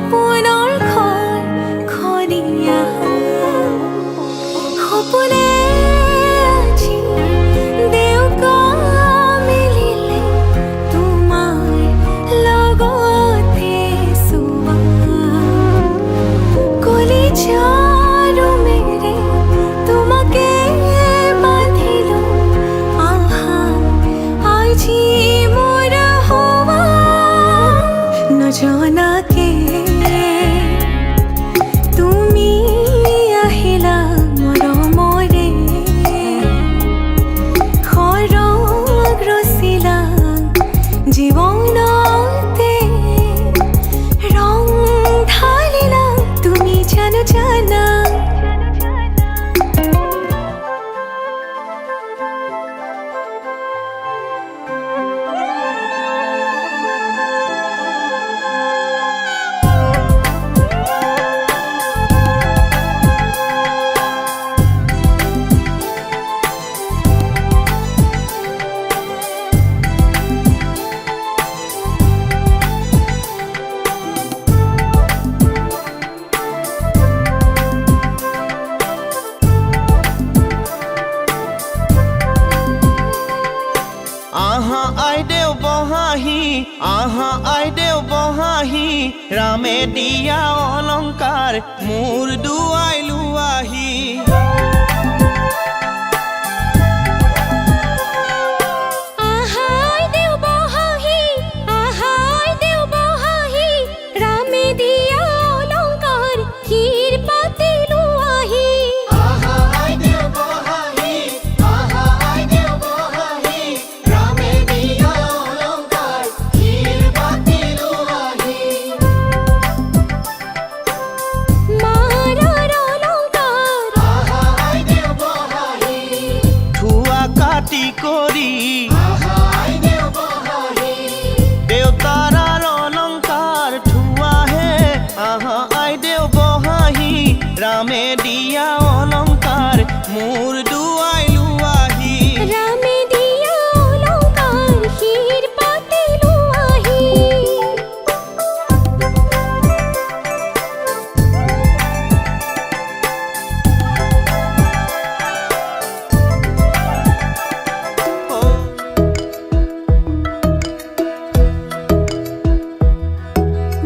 সপোনৰ খৰিয়া সপোনে আজি দেউকা মিলিলে তোমাৰ লগতে চুৱা কলিজাৰো মেৰে তোমাকে বান্ধিলো আহা আজি মোৰ হোৱা নজনাকে তুমি আহিলা মৰমৰে সৰগ ৰচিলা জীৱনতে ৰং ঢালিলা তুমি জানো জানা আহা আইদেউ বহাহি আহা আইদেউ বহাহি ৰামে দিয়া অলংকাৰ মোৰ দুৱাই লোৱাহি আহাই দেউ বহাহি আহাই দেউ বহাহি ৰামে দিয়া অলংকাৰ ক্ষীৰ পাতি লোৱাহি আহাই দেউ বহাহি আহাই দেউ বহাহি ৰামে দিয়া অলংকাৰ ক্ষীৰ পাতি লোৱাহি মাৰাৰ অলংকাৰ আহাই দেউ বহাহি ধুৱা কাটি কৰি আহাই দেউ বহাহি দেউতাৰাৰ অলংকাৰ ধুৱাহে আহা আইদেউ বহাহি ৰামে দিয়া অলংকাৰ মোৰ দুৱাই লোৱাহি ৰামে দিয়া অলংকাৰ ক্ষীৰ পাতি লোৱাহি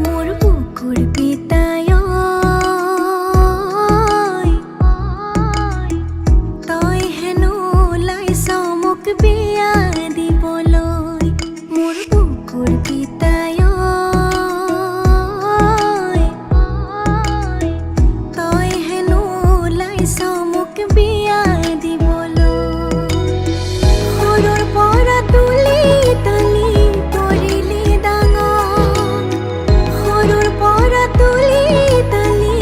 মোৰ বুকুৰ পিতায় তই হেনো ওলাইছ মোক বিয়া দিবলৈ মোৰ বুকুৰ পিতায় তই হেনো ওলাইছ মোক বিয়া দিবলৈ সৰুৰ পৰা তুলি তালি কৰিলি ডাঙৰ সৰুৰ পৰা তুলি তালি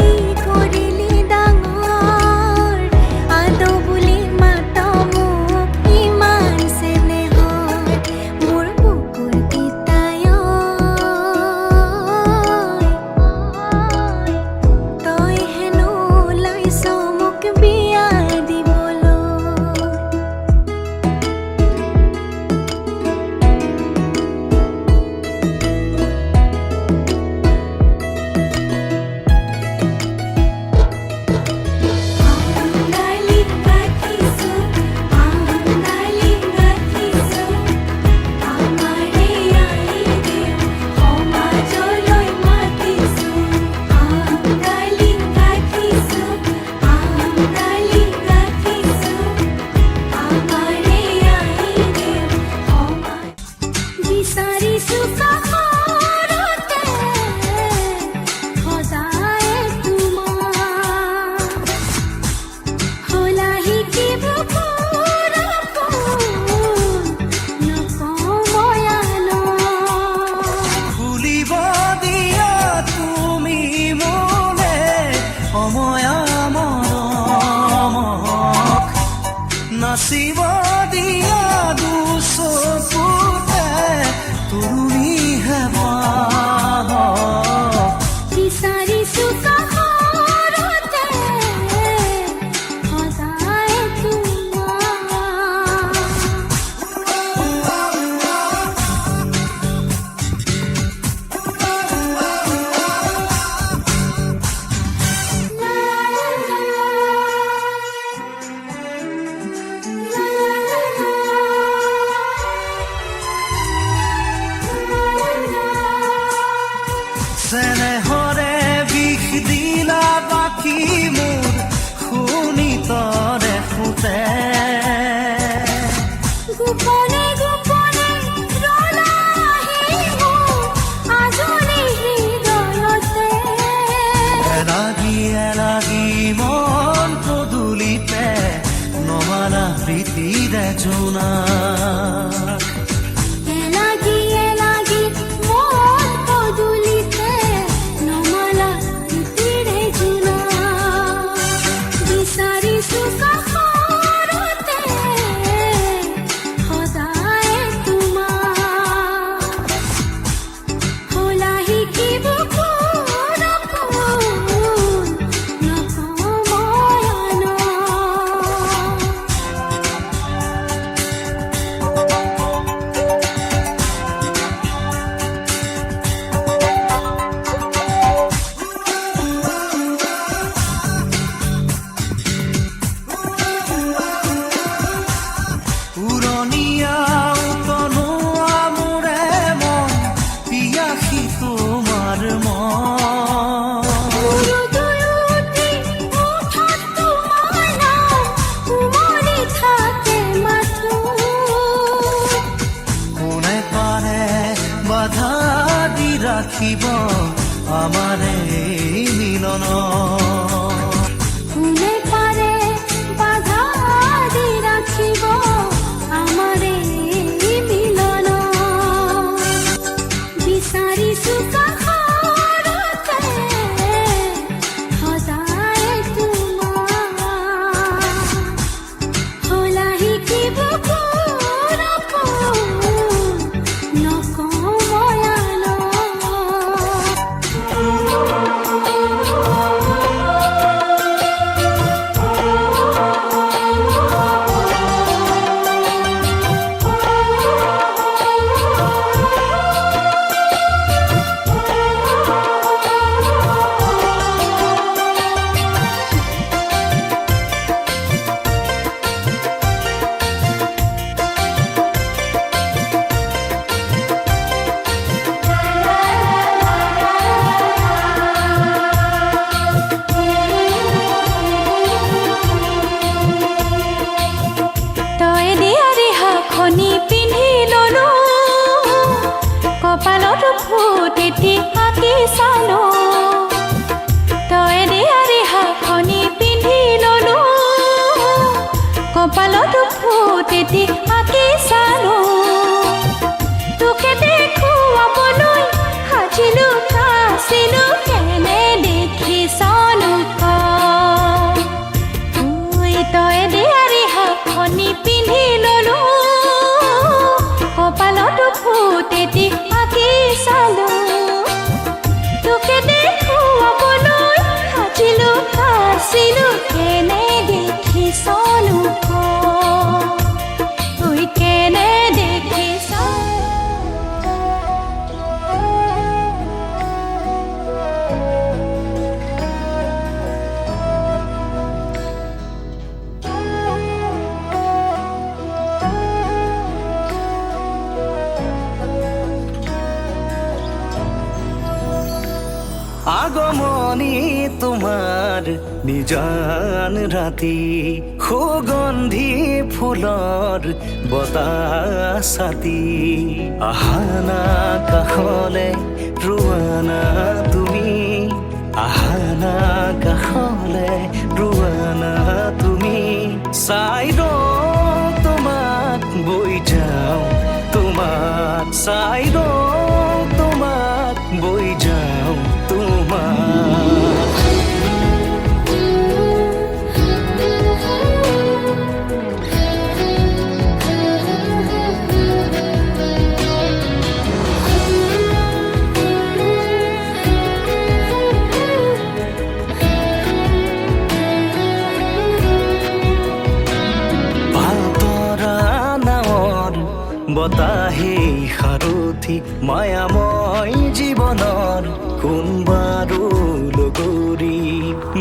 কৰিলি ডাঙৰ আদৌ বুলি মাত মোক ইমান চেনেহত মোৰ বুকুৰ পিতায় তই হেনো ওলাইছ মোক বিয়া দিবলৈ আঙালি গাঠিছো আঙালি গাঠিছো আমাৰে আইদেউ সমাজলৈ মাতিছো আঙালি গাঠিছো আঙালি গাঠিছো আমাৰে আইদেউ সমাজ বিচাৰিছো কাষৰতে সদায় তোমাক হলা শিকিব নকময়ানো খুলিব দিয়া তুমি মোলে সময় মৰমক নাচিব দিয়া দুচকুতে তুমি হেমাহ বিচাৰিছো কাষৰতে সদায় তোমাক জোনাক এলাগি মন পদুলিতে নমালা তীৰে জোনা বিচাৰিছো কাষৰতে সদায় তোমাৰ খোলা শিকিব উৰণীয়া উতনোৱা মোৰে মন পিয়াসী তোমাৰ মন কোনে পাৰে বাধা দি ৰাখিব আমাৰ এই মিলন কোনে পাৰে বাধা দি ৰাখিব আমাৰ এই মিলন বিচাৰিছো কাষৰতে সদায় তোমাৰ খোলা শিকিব নকওঁ ময়ানো তই দিয়া ৰিহাখনি পিন্ধি ললো কপালত ফুট এটি আঁকি চালো তই দিয়া ৰিহাখনি পিন্ধি ললো কপালত ফুট এটি আঁকি চালো তোকে দেখুৱাবলৈ সাজিলো কাচিলো কেনে দেখিছনো তই দিয়া ৰিহাখনি পিন্ধি ললো কপালত ফুট এটি আঁকি চালো তোকে দেখুৱাবলৈ সাজিলো কাচিলো কেনে দেখিছনো তই কেনে দেখিছ আগমনী তোমাৰ নিজান ৰাতি সুগন্ধি ফুলৰ বতাহ ছাতি আহানা কাষলে ৰোৱানা তুমি আহানা কাষলে ৰোৱানা তুমি চাই ৰওঁ তোমাক বৈ যাওঁ তোমাক চাই ৰওঁ তোমাক বৈ যাওঁ তোমাক বতাহে সাৰথি মায়াময় জীৱনৰ কোনবাৰো লগৰী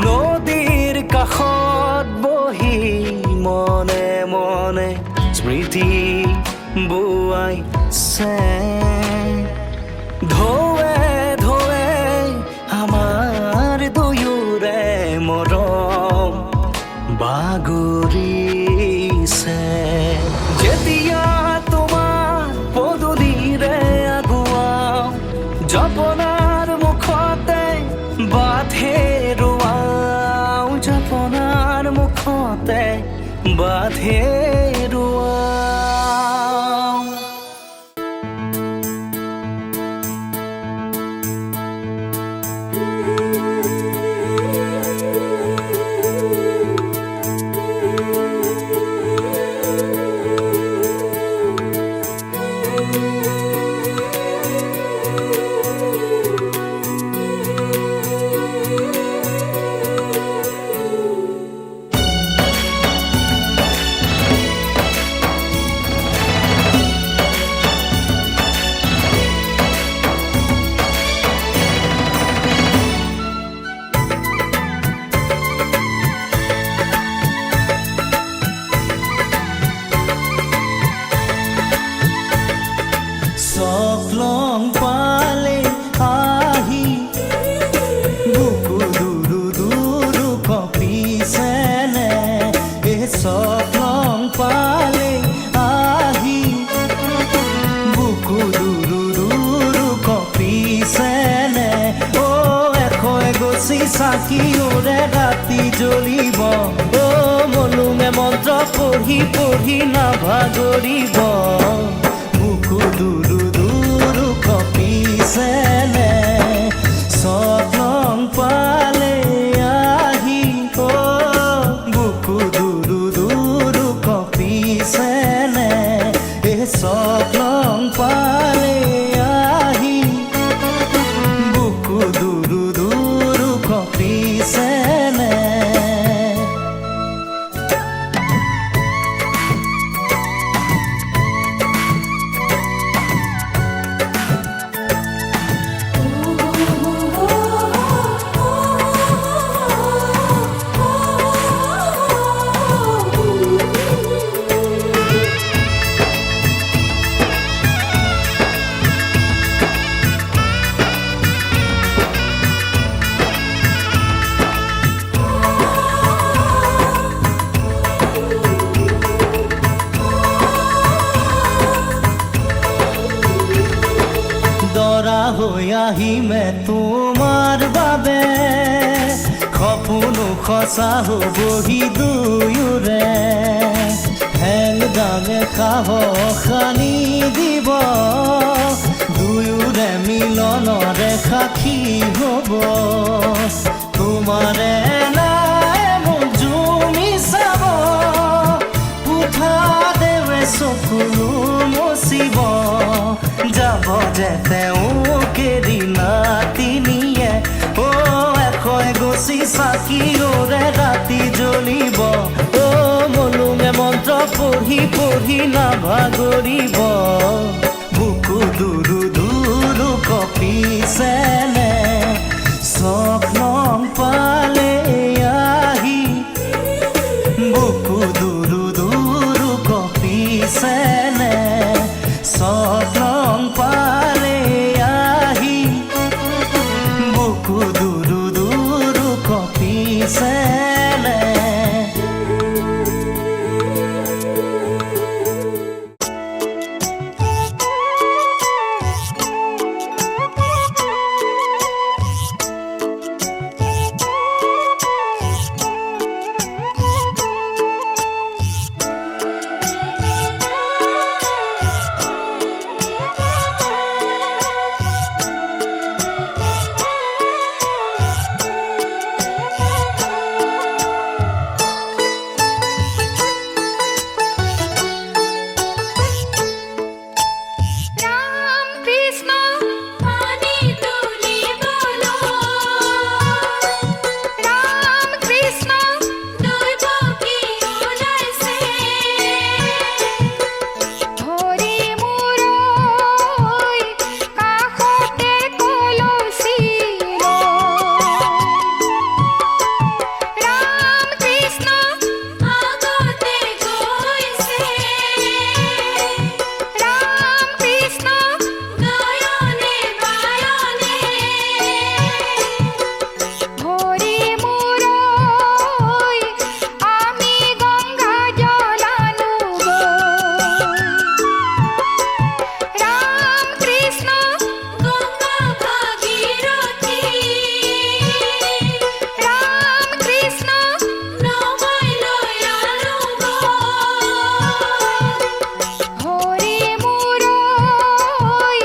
নদীৰ কাষত বহি মনে মনে স্মৃতি বোৱাইছে ঢৌৱে ঢৌৱে আমাৰ দুয়োৰে মৰম বাগৰিছে যেতিয়া জপনাৰ মুখতে বাঁধে ৰোৱাও জপনাৰ মুখতে বাঁধে ৰোৱা চাকিওৰে ৰাতি জ্বলিব অ মলুঙে মন্ত্ৰ পঢ়ি পঢ়ি নাভাগৰিব বুকু দুৰু দুৰু কঁপিছেনে স্বপ্ন পালে আহি অ বুকু দুৰু দুৰু কঁপিছেনে এই স্বপ্ন পালে আহি বুকু দুৰু দুৰু কঁপিছেনে দৰা হৈ আহিমে তোমাৰ বাবে সপোনো সঁচা হ'বহি দুয়োৰে হেংদাঙে সাহস আনি দিব দুয়োৰে মিলনৰে সাক্ষী হ'ব তোমাৰে নাই মোক জুমি চাব উঠা দেৱে চকুলো মচিব যাব যে তেওঁ কেৰি নাতিনিয়ে অ এশই গছি চাকিওৰে ৰাতি জ্বলিব অ মলুঙে মন্ত্ৰ পঢ়ি পঢ়ি নাভাগৰিব বুকু দুৰু দুৰু কঁপিছেনে স্বপ্ন পালে আহি বুকু দুৰু দুৰু কঁপিছেনে স্বপ্ন পালে আহি বুকু দুৰু দুৰু কঁপিছেনে ৰাম কৃষ্ণ পানি তুলি বলো ৰাম কৃষ্ণ দুই পক্ষী ওলাইছে ধৰি মূৰৈ কাষতে কলচী ৰাম কৃষ্ণ আগতে গৈছে ৰাম কৃষ্ণ নয়নে বায়নে ধৰি মূৰৈ আমি গংগা জলানো ৰাম কৃষ্ণ গংগা ভাগীৰথী ৰাম কৃষ্ণ নমাই লৈ আনো হৰি মূৰৈ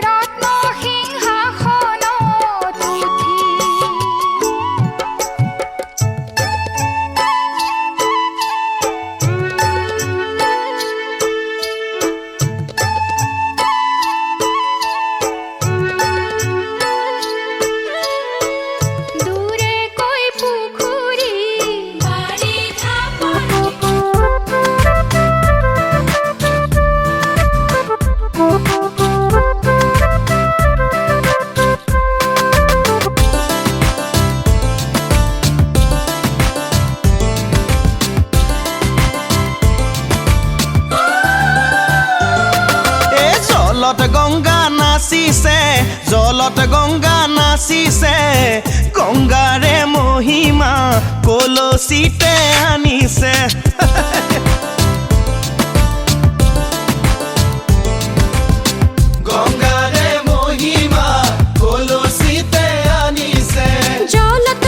ৰত্ন সিংহাসনত উঠি দূৰে কৈ পুখুৰী বাৰী জলত গংগা নাচিছে জলত গংগা নাচিছে গংগাৰে মহিমা কলচিতে আনিছে গংগাৰে মহিমা কলচিতে আনিছে জলত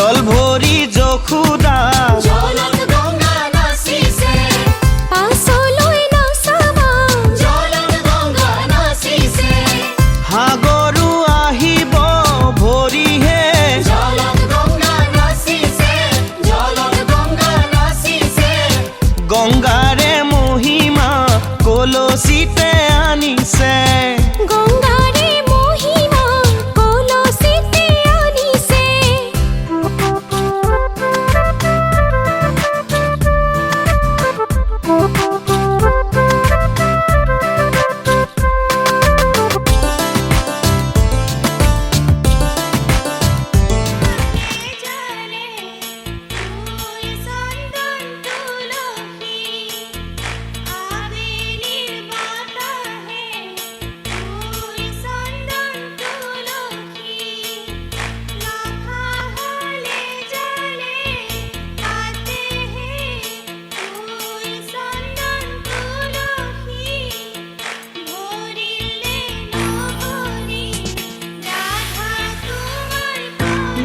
জল ভৰি যশোদা জলত গংগা নাচিছে পাছলৈ নাচাবা জলত গংগা নাচিছে সাগৰো আহিব ভৰিহে জলত গংগা নাচিছে জলত গংগা নাচিছে গংগাৰে মহিমা কলচীতে আনিছে গংগাৰে মহিমা কলচীতে আনিছে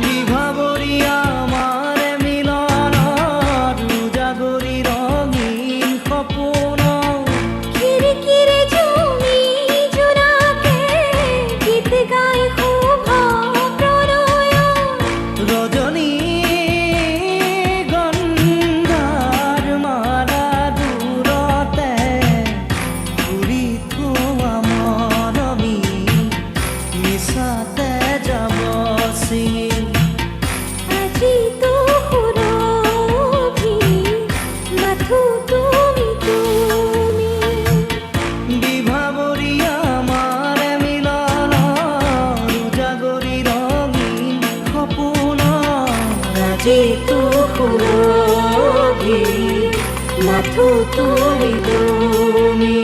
বিভাবৰী আমাৰ মিলনৰ উজাগৰি ৰঙীন সপোন খিৰিকিৰে জুমি জোনাকে গীত গাই শুভ প্ৰণয় ৰজনী গংগাৰ মালা দূৰতে ঘূৰি থোৱা মৰমী মিছাতে যাব ছিঙি আজিতো সুৰভি মাথো তুমি তুমি বিভাবৰী আমাৰ মিলনৰ উজাগৰি ৰঙীন সপোন আজিতো সুৰভি মাথো তুমি তুমি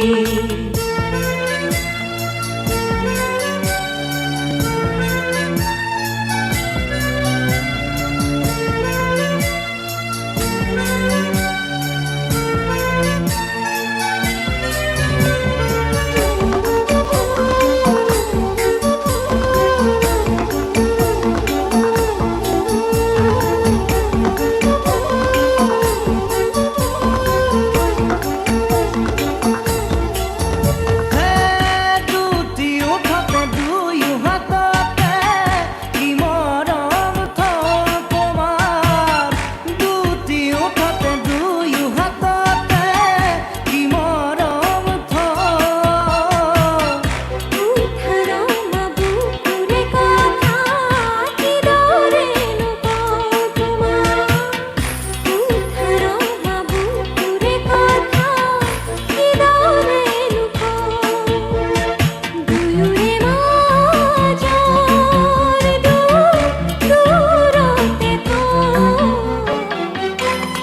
দুটি ওঠতে দুয়ো হাততে কি মৰম থল তোমাৰ দুটি ওঠতে দুয়ো হাততে কি মৰম থল উঠাৰমা বুকুৰে কথা কিদৰে নকওঁ তোমাক উঠাৰমা বুকুৰে কথা কিদৰে নকওঁ দুয়োৰে মাজৰ দূৰতে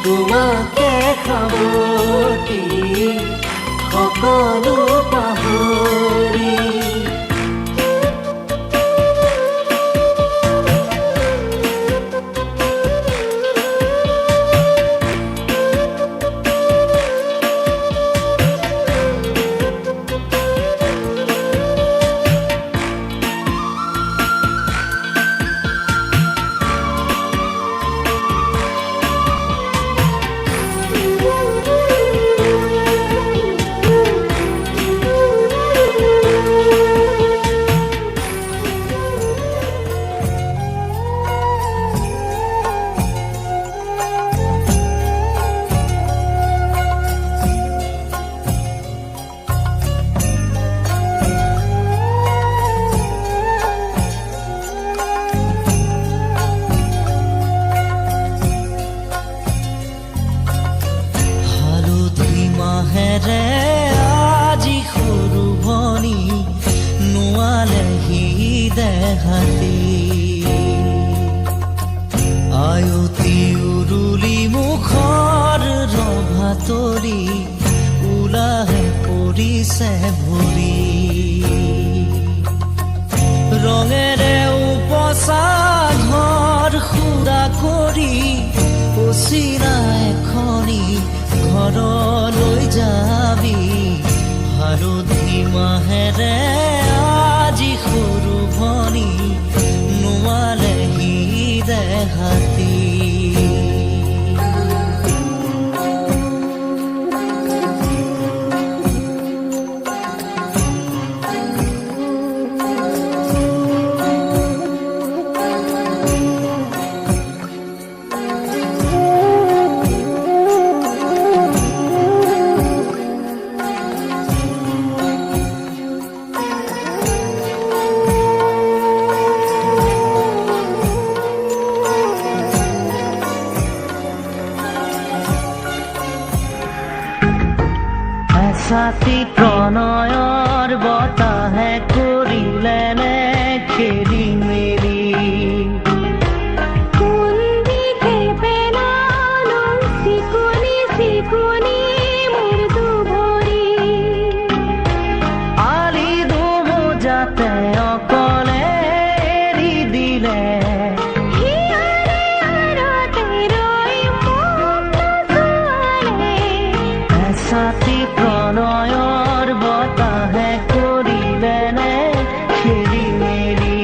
তোমাকে খাবতি সকলো পাহৰি হালধি মাহেৰে আজি সৰু ভনী নোৱালেহি দেহাতি আয়তি উৰুলি মুখৰ ৰভা তৰি ওলাহে পৰিছে ভৰি ৰঙেৰে উপচা ঘৰ সুৰা কৰি চিৰা এখনি ঘৰলৈ যাবি হালধি মাহেৰে আজি সৰু ভনী নোৱালেহি দেহাতি এছাতি প্ৰণয়ৰ বতাহে কৰিলে নে খেলি মেলি কোন দিকে পেলালো চিকুনি চিকুনি মোৰ দুভৰি আলি দুমোজাতে অকলে এৰি দিলে হিয়াৰে আৰতে ৰৈ মোক নচুৱালে এছাতি প্ৰণয়ৰ বতাহে কৰিলে নে খেলি মেলি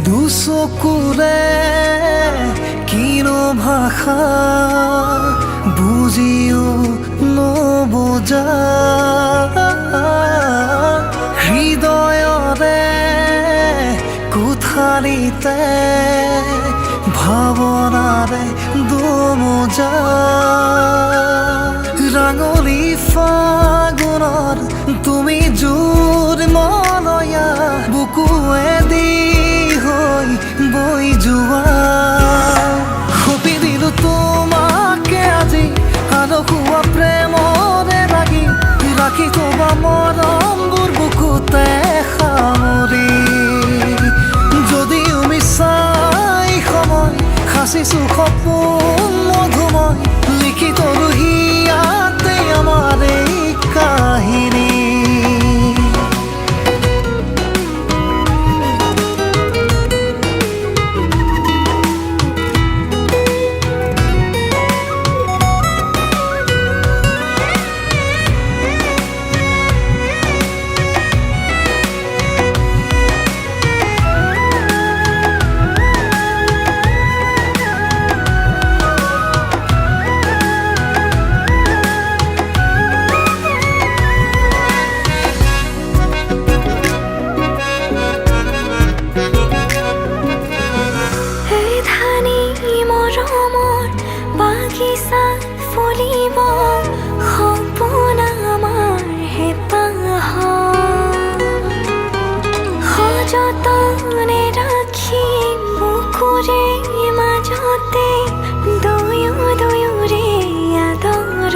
দুচকুৰে কিনো ভাষা বুজিও নবুজা হৃদয়ৰে কোঠালিতে ভাৱনাৰে দুমোজা ৰাঙলী ফাগুনৰ তুমি জোৰ মলয়া বুকুৱে দি হৈ বৈ যোৱা সপি দিলো তোমাকে আজি আলসুৱা প্ৰেমৰে লাগি ৰাখি থবা মৰমবোৰ বুকুতে সামৰি যদিও মিছাই সময় সাঁচিছো সপোন মধুময় লিখি তৰো হিয়াতে আমাৰ এই কাহিনী এই ধানি মৰমৰ বাগিচা ফুলিব সপোন আমাৰ হেঁপাহ সযতনে ৰাখি বুকুৰে মাজতে দুয়ো দুয়োৰে আদৰ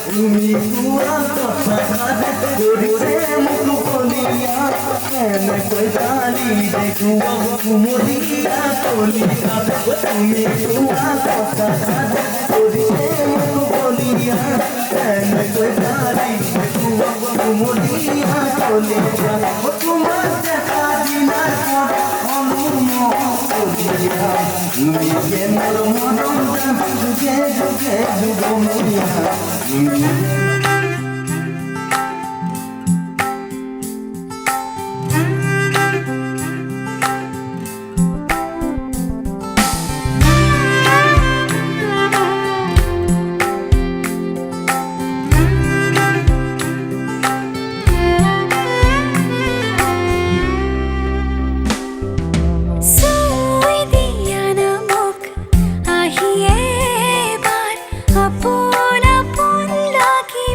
তুমি কোৱা কথা কৰিছে মোক কলিয়া এনেকৈ গালি দেখুৱা কুমলীয়া কলিয়া তুমি কোৱা কথা কৰিছে মোক কলিয়া এনেকৈ গালি দেখুৱা কুমলীয়া কলিয়া তোমাৰ দেখা দিনাৰ পৰা অনুমোহ কলিয়া তুমি মোৰ মৰম যুগে যুগে যুগমীয়া চুই দিয়া না মোক আহি এবাৰ আপোন আপোন লাগি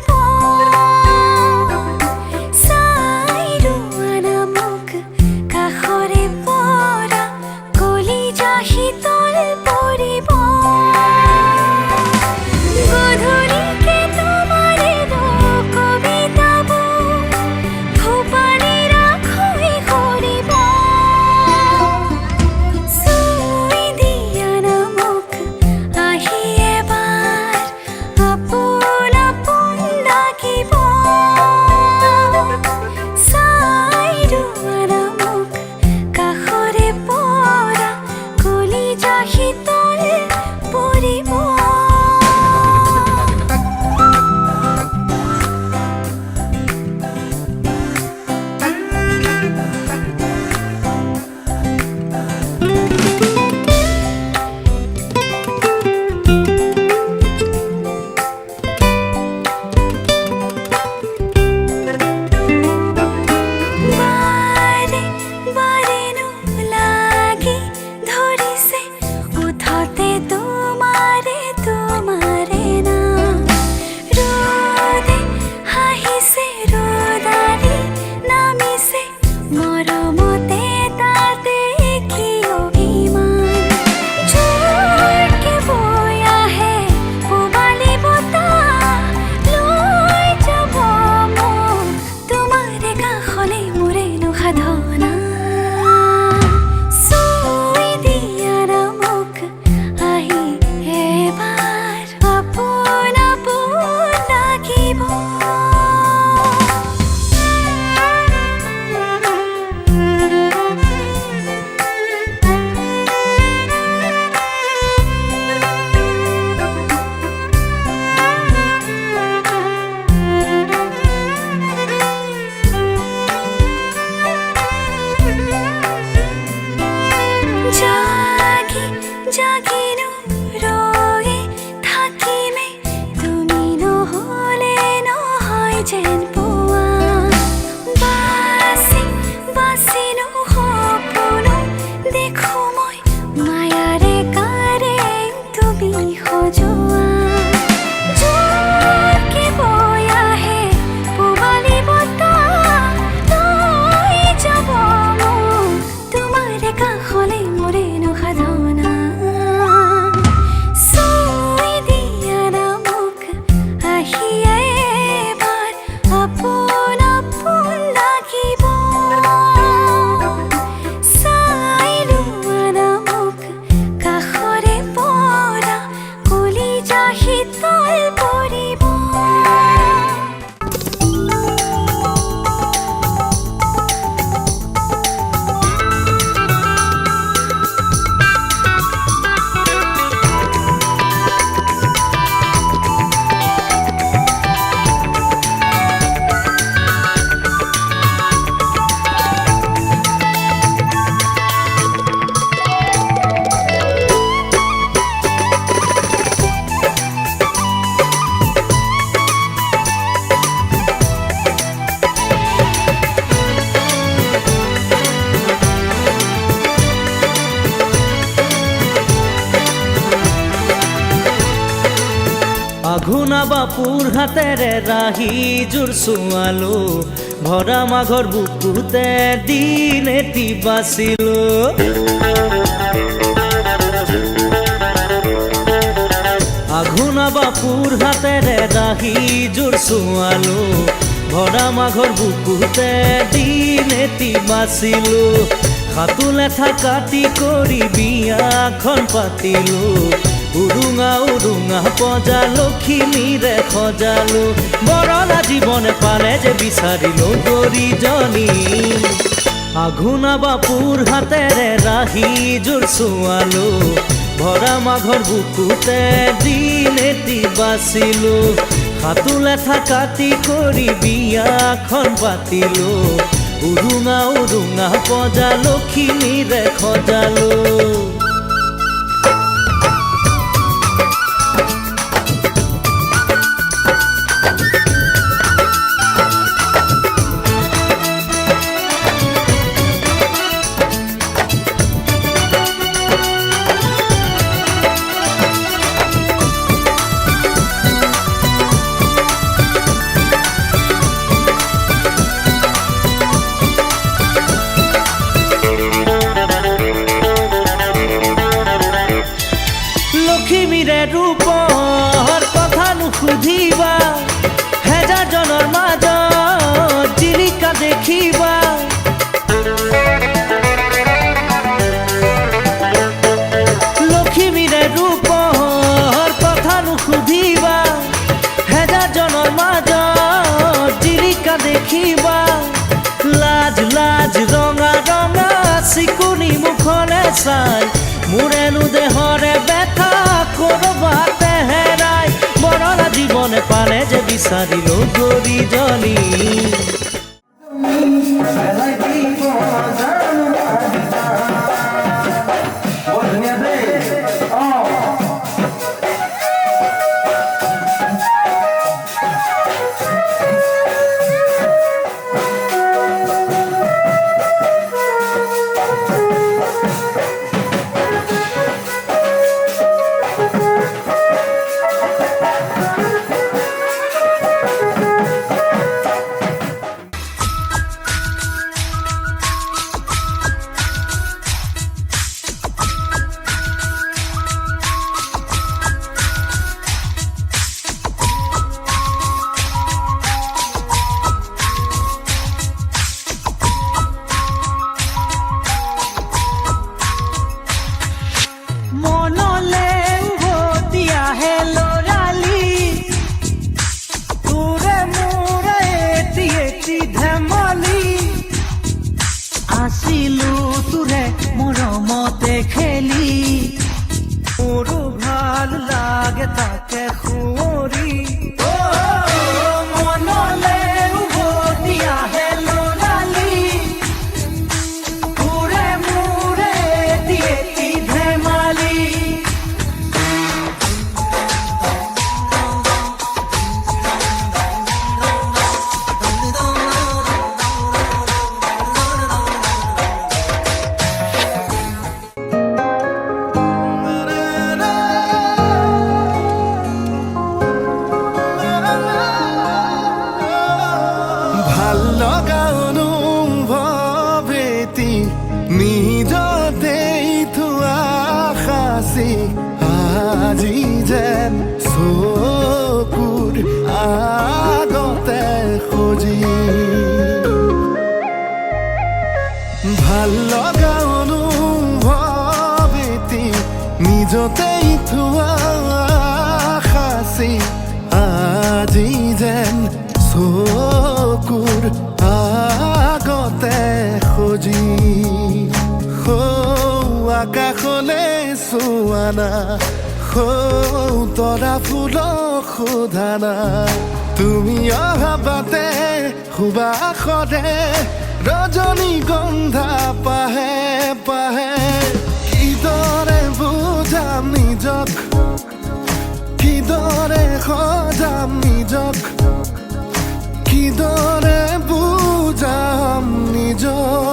আঘোনা বাপুৰ হাতেৰে ৰাহি জোৰ চোৱালো ভৰা মাঘৰ বুকুতে দিন এটি বাচিলো আঘোনা বাপুৰ হাতেৰে ৰাহি জোৰ চোৱালো ভৰা মাঘৰ বুকুতে দিন এটি বাচিলো হাতু লেঠা কাটি কৰি বিয়াখন পাতিলো উৰুঙা উৰুঙা পজা লখিমীৰে সজালো বৰলা জীৱনে পালে যে বিচাৰিলো গৰিজনী আঘোনা বাপুৰ হাতেৰে ৰাহি জোৰ চোৱালো ভৰা মাঘৰ বুকুতে দিন এটি বাচিলো হাতু লেঠা কাটি কৰি বিয়াখন পাতিলো উৰুঙা উৰুঙা পজা লখিমীৰে সজালো লখিমীৰে ৰূপৰ কথা নুসুধিবা হেজাৰজনৰ মাজত জিলিকা দেখিবা লখিমীৰে ৰূপৰ কথা নুসুধিবা হেজাৰজনৰ মাজত জিলিকা দেখিবা লাজ লাজ ৰঙা ৰঙা চিকুনি মুখলে চাই মোৰেনো দেহৰে ব্যথা কৰবাতে হেৰাই বৰলা জীৱনে পালে যে বিচাৰিলো গৰিজনী পেলাই দিব জানো আজিতা বৰ ধুনীয়া দেই আছিলো তোৰে মৰমতে খেলি মোৰো ভাল লাগে তাকে সুঁৱৰি মনলে উভতি আহে ল'ৰালি তোৰে মোৰে এটি ধেমালি ভাল লগা অনুভৱ এটি নিজতেই থোৱা সাঁচি আজি যেন চকুৰ আগতে সজি ভাল লগা অনুভৱ এটি নিজতেই থোৱা সাঁচি আজি যেন চকুৰ আগতে সজি আকাশলে চোৱানা তৰা ফুলক সোধানা তুমি অহা বাটে সুবাসৰে ৰজনী গন্ধা পাহে পাহে কিদৰে বুজাম নিজক কিদৰে সজাম নিজক কিদৰে বুজাম নিজক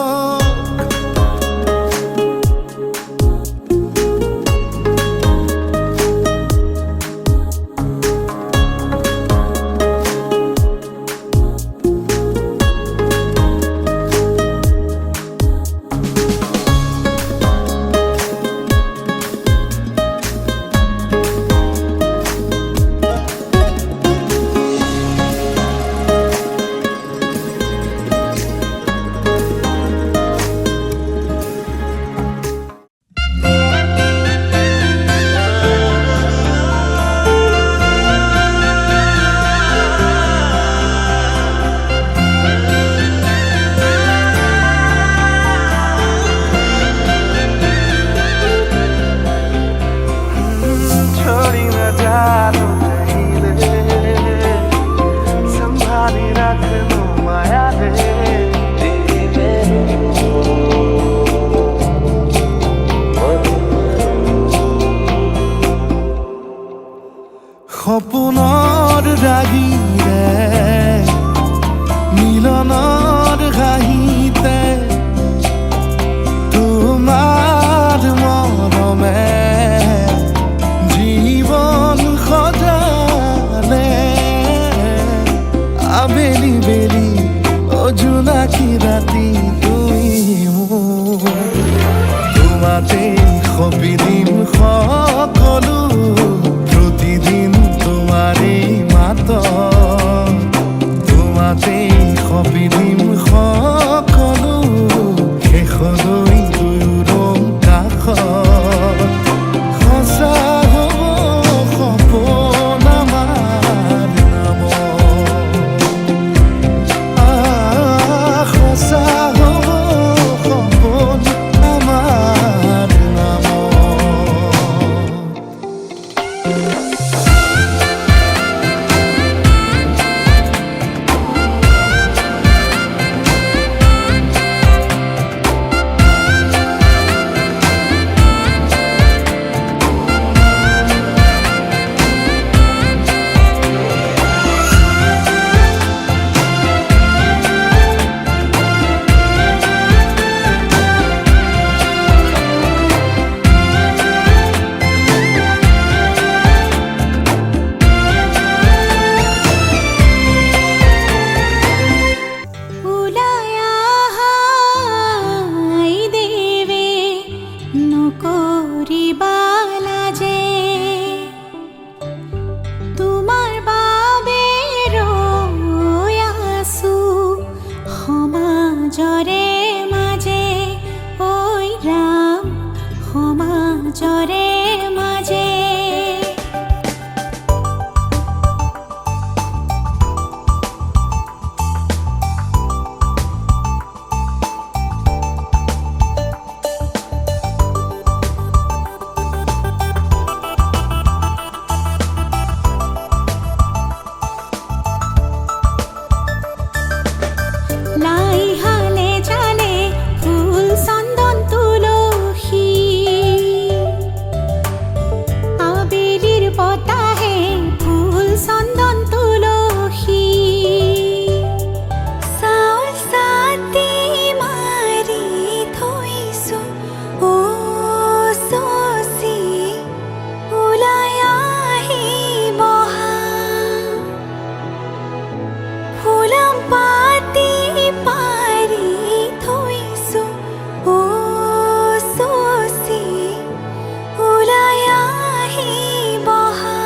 সপিদিন সকলো প্ৰতিদিন তোমাৰেই মাত তোমাতেই সপিদিন সকলো শেষলৈ দুয়োৰং কাষত সঁচা হ'ব সপোন আমাৰ নামত সঁচা হ'ব সপোন আমাৰ নামত উলায়াহাই দেবে নকৰিবালা যে তোমাৰ বাবে ৰৈ আছো সমাজৰে মাজে ঐ ৰাম সমাজৰে মাজে লাই হালে জালে ফুল চন্দন তুলসী আবেলিৰ বতাহে ফুল চন্দন তুলসী চাউল চাটি মাৰি থৈছো ও চচি ওলাই আহিবহা ফুলাম পাতি পাৰি থৈছো ও চচি ওলাই আহিবহা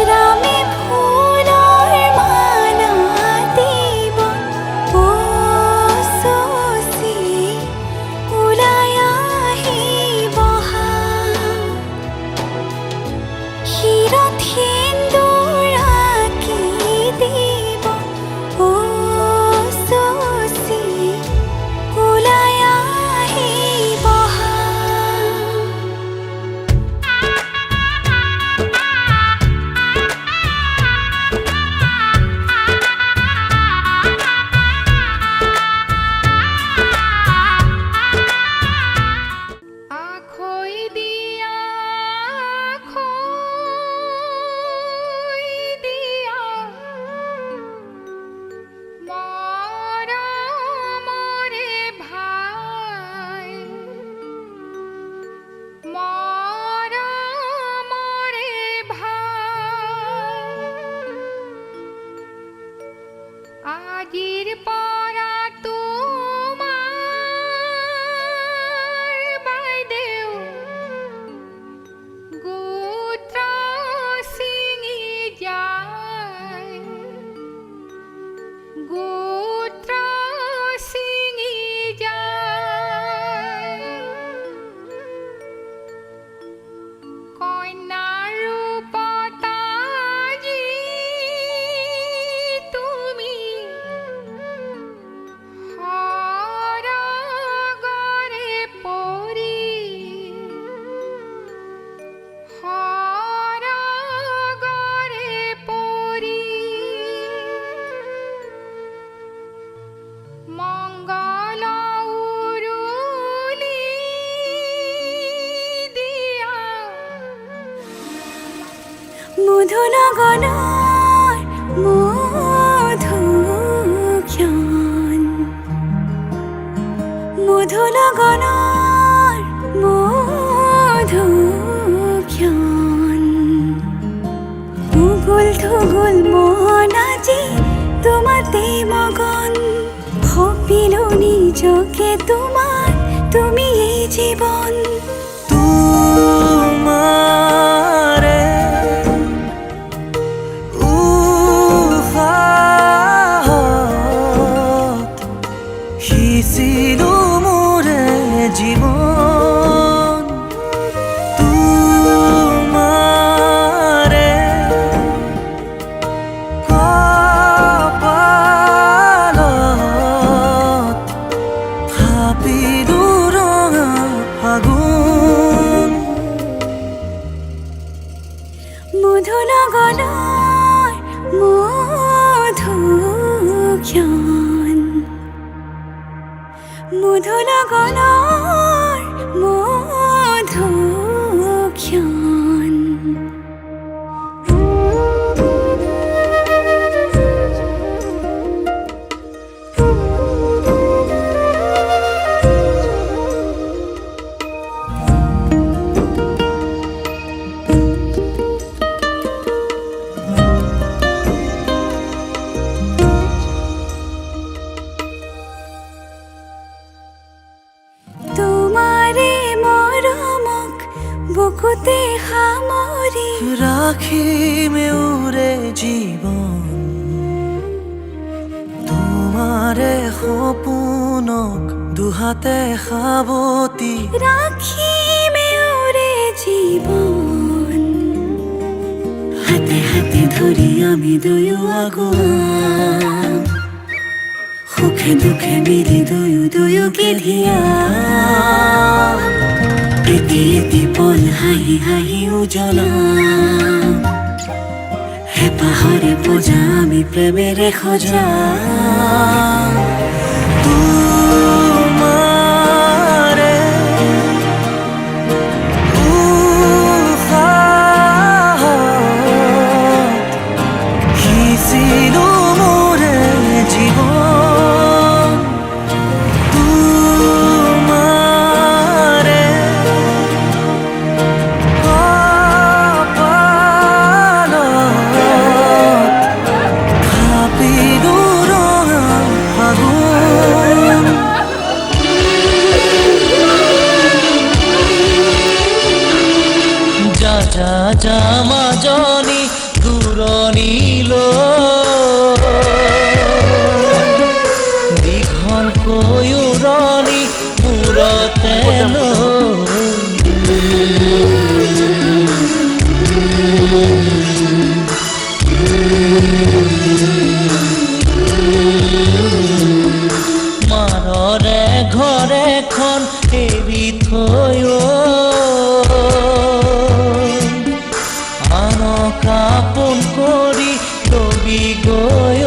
ৰামে ফুলৰ মালা দিব ও চচি ওলাই আহিবহা শিৰত সেন্দুৰ আঁকি দিব ও চচি ওলাই আহিবহা আখৈ দিয়া আখৈ দিয়া মৰমৰে ভাই মৰমৰে ভাই আজিৰ পৰা তোমাৰ বাইদেউ গোত্ৰ ছিঙি যায় গোত্ৰ ছিঙি যায় কন্যাৰ ৰূপত আজি তুমি সৰগৰে পৰি সৰগৰে পৰি মংগল উৰুলি দিয়া মধু লগনৰ মধুক্ষণ মধু লগনৰ মধুক্ষণ উগুল থুগুল মন আজি তোমাতে মগন ভাবিলো নিজকে তোমাৰ তুমি এই জীবন তোমাৰে উশাহত সিঁচিলো মোৰে জীৱন তোমাৰে কপালত থাপিলো ৰঙা ফাগুন মধু লগনৰ মধুক্ষণ মধু লগনৰ মধুক্ষণ তোমাৰে মৰমক বুকুতে সামৰি ৰাখিমে উৰে জীৱন তোমাৰে সপোনক দুহাতে সাৱটি ৰাখিমে উৰে জীৱন হাতে হাতে ধৰি আমি দুয়ো আগুৱাম সুখে দুখে মিলি দুয়োকে ধিয়া এটি এটি পল হাঁহি হাঁহি উজ্বলাম হেঁপাহৰে পূজা আমি প্ৰেমেৰে সজাম তোমাৰে উশাহত সিঁচিলো মোৰে জীৱন তোমাৰে কপালত থাপিলো ৰঙা ফাগুন যা মাজনী দূৰণিলৈ দীঘলকৈ উৰণি মূৰতে মাৰৰে ঘৰখন এৰি থৈ আনক আপোন কৰি লবি গৈ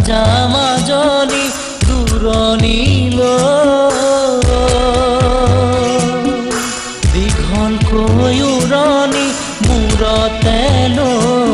যা মাজনী দূৰণিলৈ দীঘলকৈ উৰণি মূৰতে লৈ